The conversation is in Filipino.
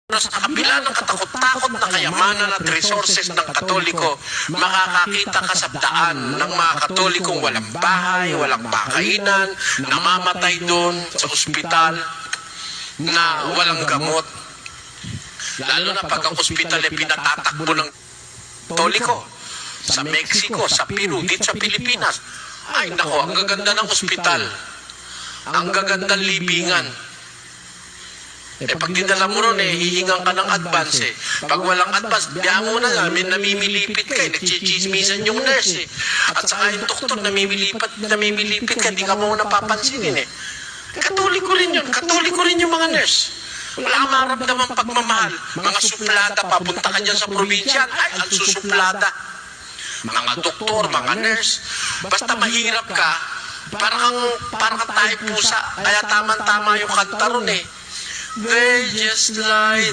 Sa kabila ng katakot-takot na kayamanan at resources ng Katoliko, makakakita ka sa daan ng mga Katolikong walang bahay, walang pakainan, namamatay doon sa ospital na walang gamot. Lalo na pag ang ospital ay pinatatakbo ng Katoliko. Sa Mexico, sa Peru, dito sa Pilipinas. Ay nako, ang gaganda ng ospital. Ang gagandang libingan. Pag dinala mo ron, hihingan ka ng advance Pag walang advance, diyan mo na may namimilipit ka nagchichismisan yung nurse At saka yung doktor, namimilipit ka, di ka mo napapansinin Katoliko rin yun. Katoliko rin yung mga nurse. Wala kang maramdamang pagmamahal. Mga suplada, papunta ka dyan sa probinsya, ay, ang susuplada. Mga doktor, mga nurse. Basta mahirap ka, parang tayo pusa. Kaya tama-tama yung kanta ron They just lie